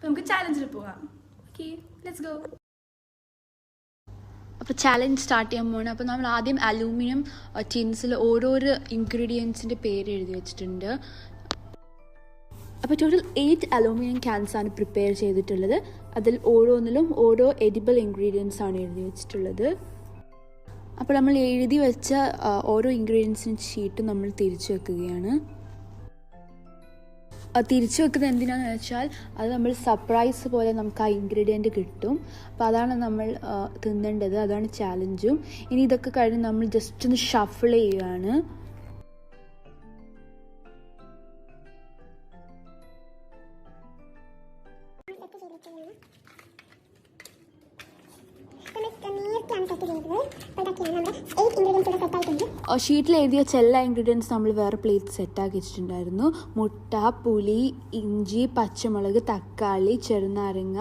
അപ്പോൾ നമുക്ക് ചാലഞ്ചിൽ പോകാം. Okay, let's go. അപ്പോൾ ചാലഞ്ച് സ്റ്റാർട്ട് ചെയ്യാൻ പോകണം. അപ്പോൾ നമ്മൾ ആദ്യം അലൂമിനിയം ടിൻസിൽ ഓരോരോ ഇൻഗ്രീഡിയൻസിൻ്റെ പേര് എഴുതി വെച്ചിട്ടുണ്ട്. അപ്പോൾ ടോട്ടൽ 8 അലൂമിനിയം ക്യാൻസ് ആണ് പ്രിപ്പയർ ചെയ്തിട്ടുള്ളത്. അതിൽ ഓരോന്നിലും ഓരോ എഡിബിൾ ഇൻഗ്രീഡിയൻസ് ആണ് എഴുതി വെച്ചിട്ടുള്ളത്. അപ്പോൾ നമ്മൾ എഴുതി വെച്ച ഓരോ ഇൻഗ്രീഡിയൻസിൻ്റെ ഷീറ്റ് നമ്മൾ തിരിച്ചു വെക്കുകയാണ്. തിരിച്ചു വെക്കുന്നത് എന്തിനാണെന്ന് വെച്ചാൽ അത് നമ്മൾ സർപ്രൈസ് പോലെ നമുക്ക് ആ ഇൻഗ്രീഡിയൻറ്റ് കിട്ടും. അപ്പോൾ അതാണ് നമ്മൾ തിന്നേണ്ടത്, അതാണ് ചാലഞ്ചും. ഇനി ഇതൊക്കെ കഴിഞ്ഞ് നമ്മൾ ജസ്റ്റ് ഒന്ന് ഷഫിൾ ചെയ്യുകയാണ്. ഷീറ്റിൽ എഴുതിയ എല്ലാ ഇൻഗ്രീഡിയൻസ് നമ്മൾ വേറെ പ്ലേറ്റ് സെറ്റാക്കി വെച്ചിട്ടുണ്ടായിരുന്നു. മുട്ട, പുളി, ഇഞ്ചി, പച്ചമുളക്, തക്കാളി, ചെറുനാരങ്ങ,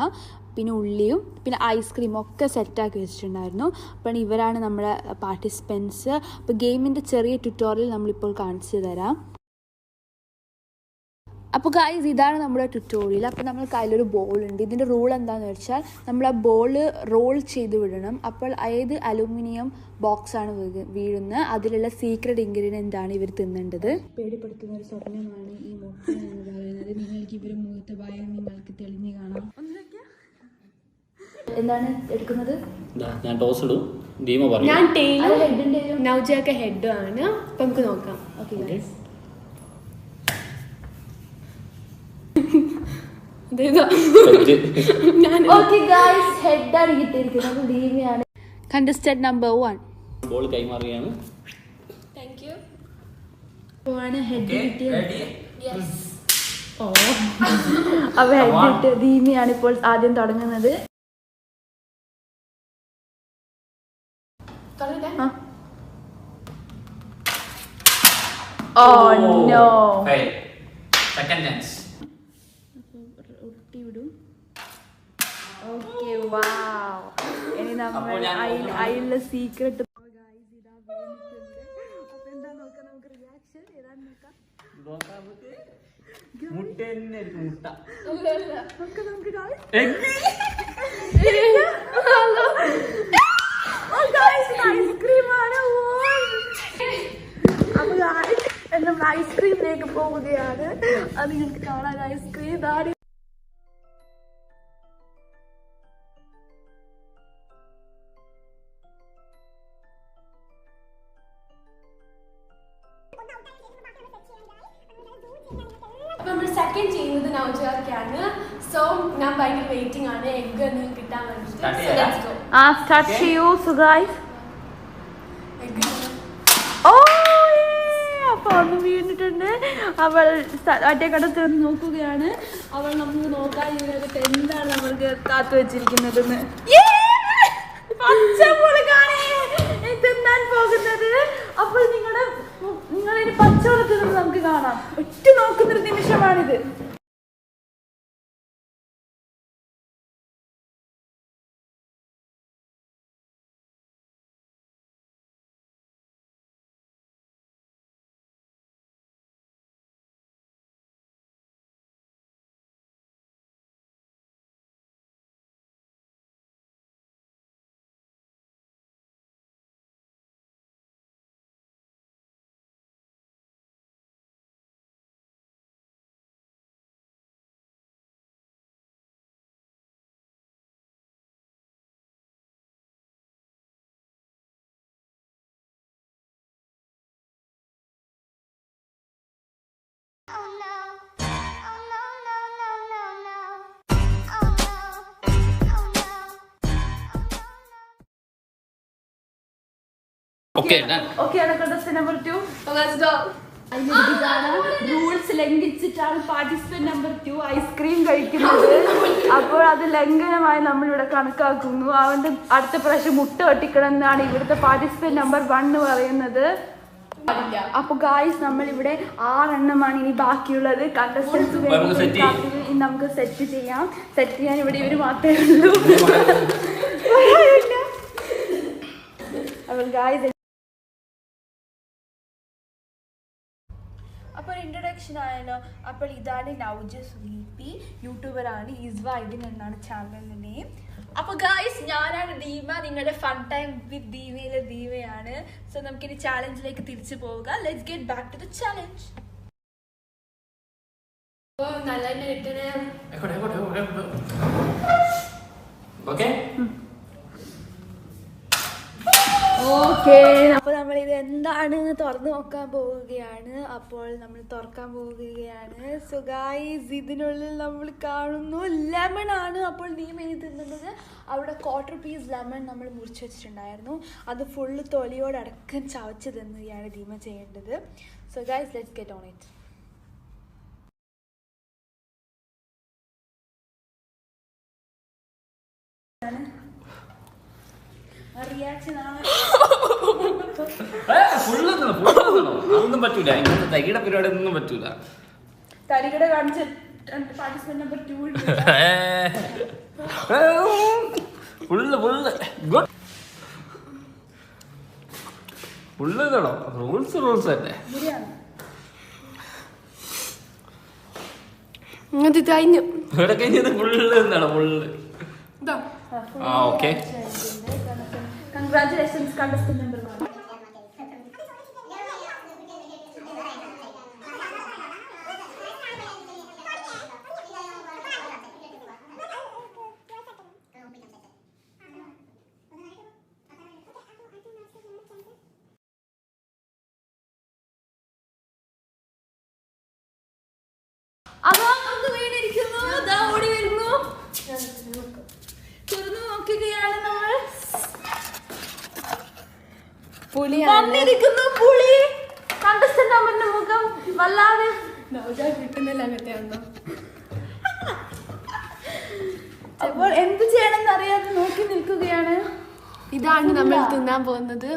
പിന്നെ ഉള്ളിയും പിന്നെ ഐസ്ക്രീം ഒക്കെ സെറ്റാക്കി വെച്ചിട്ടുണ്ടായിരുന്നു. അപ്പോൾ ഇവരാണ് നമ്മുടെ പാർട്ടിസിപ്പൻസ്. അപ്പോൾ ഗെയിമിൻ്റെ ചെറിയ ട്യൂട്ടോറിയൽ നമ്മളിപ്പോൾ കാണിച്ചു തരാം. അപ്പോൾ ഗൈസ്, ഇതാണ് നമ്മുടെ ട്യൂട്ടോറിയൽ. അപ്പോൾ നമ്മൾ കയ്യിലൊരു ബോളുണ്ട്. ഇതിൻ്റെ റൂൾ എന്താണെന്ന് വെച്ചാൽ നമ്മൾ ആ ബോൾ റോൾ ചെയ്ത് വിടണം. അപ്പോൾ ഏത് അലൂമിനിയം ബോക്സാണ് വീഴുന്നത് അതിലുള്ള സീക്രട്ട് ഇൻഗ്രീഡിയൻ്റ് ആണ് ഇവർ തിന്നേണ്ടത്. പേടിപ്പെടുത്തുന്ന ഒരു സ്വപ്നമാണ് ഈ മുട്ട എന്ന് പറയുന്നത്. നിങ്ങൾക്ക് ഇവർ മുഖത്തെ ഭയം നിങ്ങൾക്ക് തെളിഞ്ഞു കാണാം. എന്താണ് എടുക്കുന്നത്? ഞാൻ ടോസ് ഇടും, ദീമ പറയും. ഞാൻ ടെയിലും നൗജയൊക്കെ ഹെഡും ആണ്. അപ്പം നമുക്ക് നോക്കാം. ഓക്കെ, ഹെഡാണ് കിട്ടിയിരിക്കുന്നത്. ദീമയാണ് കണ്ടസ്റ്റന്റ് നമ്പർ 1. ബോൾ കൈമാറുകയാണ്. Thank you. ഹെഡ് കിട്ടിയത്. അപ്പൊ ഹെഡ് കിട്ടിയ ദീമയാണ് ഇപ്പോൾ ആദ്യം തുടങ്ങുന്നത്. Second chance. Okay, wow. ഇനി നമ്മൾ അതിലുള്ള സീക്രട്ട് എന്താ നോക്കാം, നമുക്ക് റിയാക്ഷൻ ഏതാണ്ട് നോക്കാം. ഐസ്ക്രീമാണ്. അപ്പൊ നമ്മൾ ഐസ്ക്രീമിലേക്ക് പോവുകയാണ്. അത് നിങ്ങൾക്ക് കാണാൻ ഐസ്ക്രീം ഇതാണ്. അപ്പോൾ നമ്മൾ സെക്കൻഡ് ചെയ്യുന്നത് നൗജാക്കാണ്. സോ ഞാൻ ഭയങ്കര വെയിറ്റിംഗ് ആണ് എഗ് എന്തെങ്കിലും കിട്ടാൻ വേണ്ടിയിട്ട്. സ്റ്റാർട്ട് ചെയ്യൂ. സോ ഗൈസ്, അപ്പോൾ ഒന്ന് വീണിട്ടുണ്ട്. അവൾ അറ്റേ കടത്ത് നോക്കുകയാണ്. അവൾ നമുക്ക് നോക്കാൻ ഇതിനകത്ത് എന്താണ് നമ്മൾക്ക് കാത്തു വെച്ചിരിക്കുന്നതെന്ന്. തിന്നാൻ പോകുന്നത്. അപ്പോൾ നിങ്ങളിനി പച്ചവെള്ളത്തിൽ നമുക്ക് കാണാം. ഒറ്റ നോക്കുന്നൊരു നിമിഷമാണിത്. നമ്പർ 2. റൂൾസ് ലംഘിച്ചിട്ടാണ് പാർട്ടിസിപ്പന്റ് നമ്പർ 2 ഐസ്ക്രീം കഴിക്കുന്നത്. അപ്പോൾ അത് ലംഘനമായി നമ്മളിവിടെ കണക്കാക്കുന്നു. അവന്റെ അടുത്ത പ്രാവശ്യം മുട്ട ഒട്ടിക്കണം എന്നാണ് ഇവിടുത്തെ പാർട്ടിസിപ്പന്റ് നമ്പർ 1 പറയുന്നത്. അപ്പൊ ഗായ്സ്, നമ്മളിവിടെ 6 എണ്ണമാണ് ഇനി ബാക്കിയുള്ളത്. കണ്ടസ്റ്റൻസ് നമുക്ക് സെറ്റ് ചെയ്യാം. സെറ്റ് ചെയ്യാൻ ഇവിടെ ഇവര് മാത്രമേ ഉള്ളൂ. അപ്പോൾ ഗായ്സ്, അപ്പോൾ ഇൻട്രൊഡക്ഷൻ ഇൻട്രൊഡക്ഷൻ ആയാലോ. അപ്പോൾ ഇതാണ് നൗജ സുലീപി, യൂട്യൂബറാണ്. ഈസ്വ ഐഡിൻ എന്നാണ് ചാനലിന്റെ നെയിം. അപ്പോൾ ഗായ്സ്, ഞാനാണ് ദീമ, നിങ്ങളുടെ ഫൺ ടൈം വിത്ത് ദീമയിലെ ദീമയാണ്. സോ നമുക്കിനി ചാലഞ്ചിലേക്ക് തിരിച്ചു പോവുക. Let's get back to the challenge. നല്ല കിട്ടണേ. ഓക്കെ, അപ്പോൾ നമ്മൾ ഇത് എന്താണ് തുറന്നു നോക്കാൻ പോവുകയാണ്. അപ്പോൾ നമ്മൾ തുറക്കാൻ പോവുകയാണ്. സോ ഗായ്സ്, ഇതിനുള്ളിൽ നമ്മൾ കാണുന്നു ലെമൺ ആണ്. അപ്പോൾ ദീമ ഇനി തിന്നുന്നത് അവിടെ ക്വാർട്ടർ പീസ് ലെമൺ നമ്മൾ മുറിച്ച് വെച്ചിട്ടുണ്ടായിരുന്നു. അത് ഫുള്ള് തൊലിയോടടക്കം ചവച്ച് തിന്നുകയാണ് ദീമ ചെയ്യേണ്ടത്. So guys, let's get on it. അതൊന്നും പറ്റൂല, ഇങ്ങനത്തെ തകിട പരിപാടി ഒന്നും പറ്റൂല. തരികട കാണിച്ച് പാർട്ടിസിപ്പന്റ് നമ്പർ 2 റൂൾസ് അല്ലേ. ഇങ്ങനത്തെ കഴിഞ്ഞു. ഇവിടെ കഴിഞ്ഞത് ഫുള്ള് എന്താണ് full. Okay, congratulations contestant number 1. വീണിരിക്കുന്നു, ഓടി വരുന്നു. തുറന്നു നോക്കുകയാണ് നമ്മൾ. വന്നിരിക്കുന്നു പുളി. കണ്ടസ്റ്റന്റ് നമ്പറിന്റെ മുഖം വല്ലാതെ കിട്ടുന്നില്ല അങ്ങനത്തെ. അപ്പോൾ എന്ത് ചെയ്യണമെന്ന് അറിയാതെ നോക്കി നിൽക്കുകയാണ്. ഇതാണ് നമ്മൾ തിന്നാൻ പോകുന്നത്.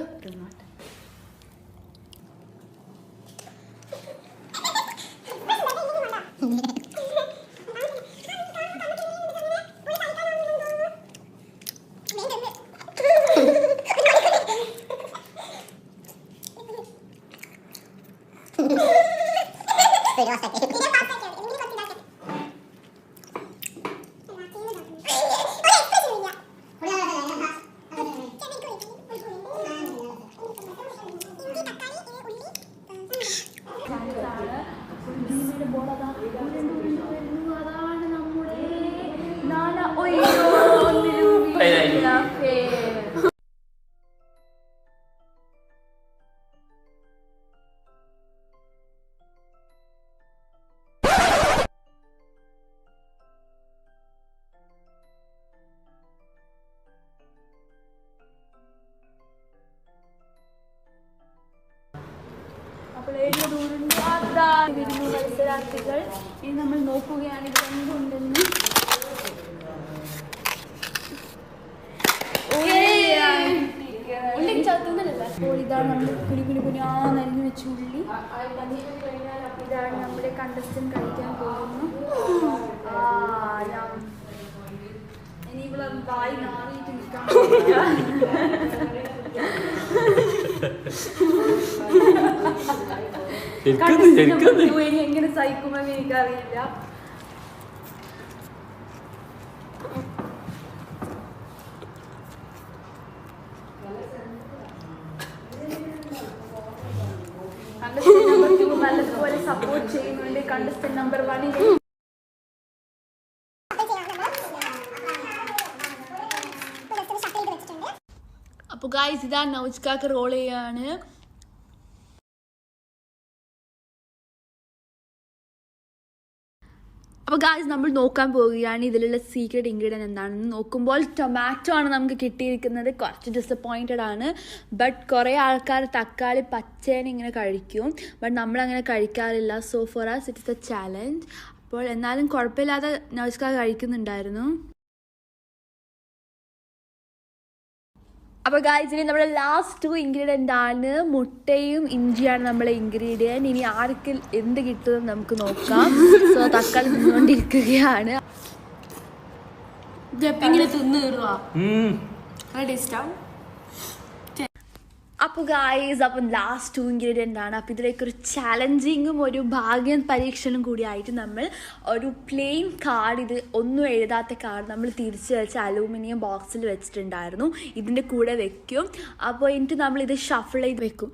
അതാണ് നമ്മുടെ മത്സരാർത്ഥികൾ. ഇനി നമ്മൾ നോക്കുകയാണ് ഇത് എന്തുണ്ടെന്ന്. അപ്പോൾ ഇതാണ് നമ്മൾ കുഞ്ഞാന്നരിഞ്ഞു വെച്ച ഉള്ളി. ഇതാണ് നമ്മുടെ കണ്ടസ്റ്റന്റ് കഴിക്കാൻ പോകുന്നു. ഇനി ഇവിടെ വായി നാറിയിട്ട് നിൽക്കാൻ ഇനി എങ്ങനെ സഹിക്കുമെന്ന് എനിക്കറിയില്ല. കണ്ടസ്റ്റന്റ് നമ്പർ 2 നല്ലതുപോലെ സപ്പോർട്ട് ചെയ്യുന്നുണ്ട് കണ്ടസ്റ്റന്റ് നമ്പർ 1. അപ്പോൾ ഗായ്സ്, ഇതാ നൗജ്കാക്ക് റോൾ ചെയ്യാണ്. അപ്പോൾ ഗായ്സ്, നമ്മൾ നോക്കാൻ പോവുകയാണ് ഇതിലുള്ള സീക്രട്ട് ഇൻഗ്രീഡിയൻറ്റ് എന്താണെന്ന്. നോക്കുമ്പോൾ ടൊമാറ്റോ ആണ് നമുക്ക് കിട്ടിയിരിക്കുന്നത്. കുറച്ച് ഡിസപ്പോയിൻറ്റഡ് ആണ്. ബട്ട് കുറേ ആൾക്കാർ തക്കാളി പച്ചേനെ ഇങ്ങനെ കഴിക്കും. ബട്ട് നമ്മളങ്ങനെ കഴിക്കാറില്ല. So for us it's a challenge. അപ്പോൾ എന്നാലും കുഴപ്പമില്ലാതെ നൗജ്ക കഴിക്കുന്നുണ്ടായിരുന്നു. അപ്പോൾ ഗായ്സ്, ഇനി നമ്മുടെ ലാസ്റ്റ് 2 ഇൻഗ്രീഡിയൻ്റ് ആണ്. മുട്ടയും ഇഞ്ചിയാണ് നമ്മളെ ഇൻഗ്രീഡിയൻറ്റ്. ഇനി ആർക്ക് എന്ത് കിട്ടുമെന്ന് നമുക്ക് നോക്കാം. സോ തക്കാളി തിന്നുകൊണ്ടിരിക്കുകയാണ്. അപ്പോൾ ഗായ്സ്, അപ്പം ലാസ്റ്റ് 2 ഇൻഗ്രീഡിയൻ്റ് ആണ്. അപ്പോൾ ഇതിലേക്കൊരു ചാലഞ്ചിങ്ങും ഒരു ഭാഗ്യ പരീക്ഷണം കൂടിയായിട്ട് നമ്മൾ ഒരു പ്ലെയിൻ കാർഡ്, ഇത് ഒന്നും എഴുതാത്ത കാർഡ് നമ്മൾ തിരിച്ച് വെച്ച് അലൂമിനിയം ബോക്സിൽ വെച്ചിട്ടുണ്ടായിരുന്നു. ഇതിൻ്റെ കൂടെ വെക്കും. അപ്പോൾ എന്നിട്ട് നമ്മളിത് ഷഫിൾ ചെയ്ത് വെക്കും.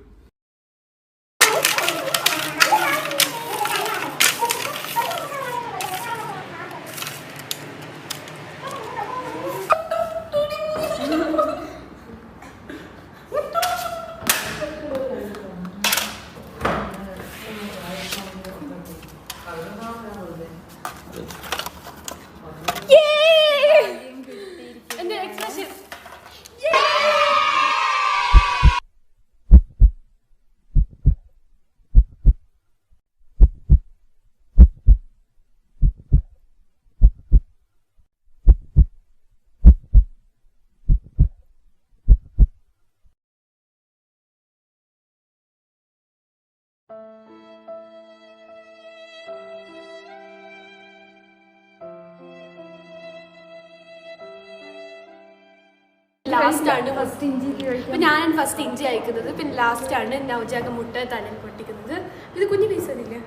ലാസ്റ്റാണ് ഫസ്റ്റ് ഇഞ്ചി. ഇപ്പം ഞാനാണ് ഫസ്റ്റ് ഇഞ്ചി അയക്കുന്നത്. പിന്നെ ലാസ്റ്റാണ് നൗജാക മുട്ട തലയിൽ പൊട്ടിക്കുന്നത്. ഇത് കുഞ്ഞു പീസ് അതില്ലേ?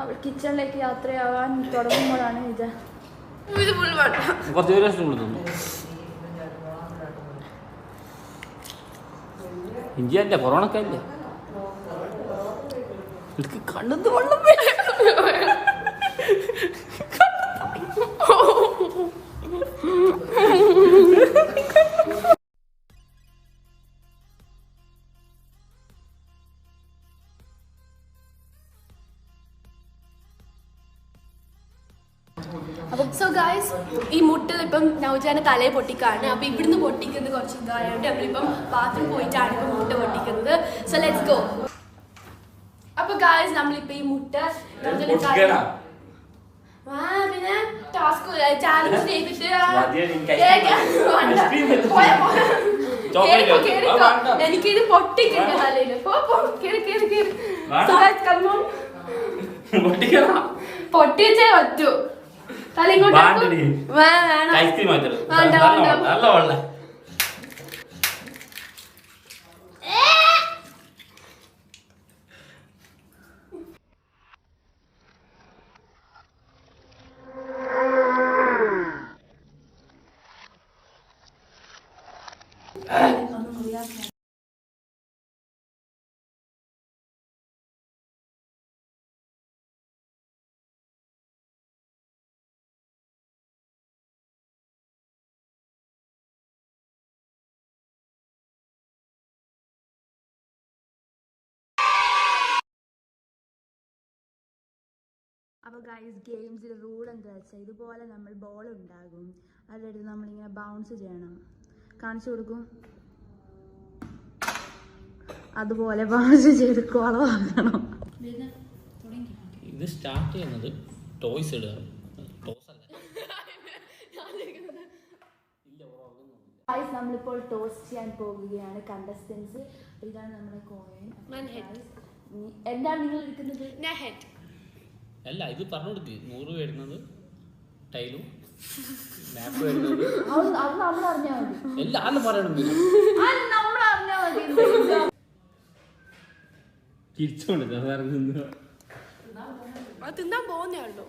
അവൾ കിച്ചണിലേക്ക് യാത്രയാവാൻ തുടങ്ങുമ്പോഴാണ് ഇത് ഇഞ്ചിയല്ലേ കൊറോണക്കല്ലേ കണ്ണത് വെള്ളം സോ ഗായ്സ്, ഈ മുട്ട ഇപ്പം നൗജാന്റെ തലയെ പൊട്ടിക്കാണ്. അപ്പൊ ഇവിടുന്ന് പൊട്ടിക്കുന്നത് കുറച്ച് ഇതായോണ്ട് നമ്മളിപ്പം ബാത്റൂം പോയിട്ടാണ് ഇപ്പം മുട്ട പൊട്ടിക്കുന്നത്. So let's go. അപ്പൊ ഗായ്സ്, നമ്മളിപ്പോ ഈ മുട്ട പിന്നെ ടാസ്ക് ചാലഞ്ച് ചെയ്തിട്ട് എനിക്കിത് പൊട്ടിക്കില്ല തലയില്. പൊട്ടിച്ചേ പറ്റൂ. തല ഇങ്ങോട്ട് അപ്പോൾ ഗൈസ്, ഗെയിംസിൽ റൂൾ എന്താ വെച്ചാൽ ഇതുപോലെ നമ്മൾ ബോൾ ഉണ്ടാകും. അതിലെടുത്ത് നമ്മളിങ്ങനെ ബൗൺസ് ചെയ്യണം. കാണിച്ചു കൊടുക്കും. അതുപോലെ ബൗൺസ് ചെയ്ത് കുളമാക്കണം. ഇത് സ്റ്റാർട്ട് ചെയ്യുന്നത് ടോയ്സ് ഇടുക. നമ്മളിപ്പോൾ ടോസ് ചെയ്യാൻ പോകുകയാണ് കണ്ടസ്റ്റൻസ്. ഇതാണ് നമ്മുടെ കോയിൻ. എന്താണ് നിങ്ങൾ എടുക്കുന്നത്? അല്ല, ഇത് പറഞ്ഞു കൊടുക്ക്. 100 വരുന്നത് ടൈലും മാപ്പ് വരുന്നത് എല്ലാം പറയണം. തിരിച്ചോണ്ട് തിന്നാൻ പോകുന്നേ ഉള്ളൂ.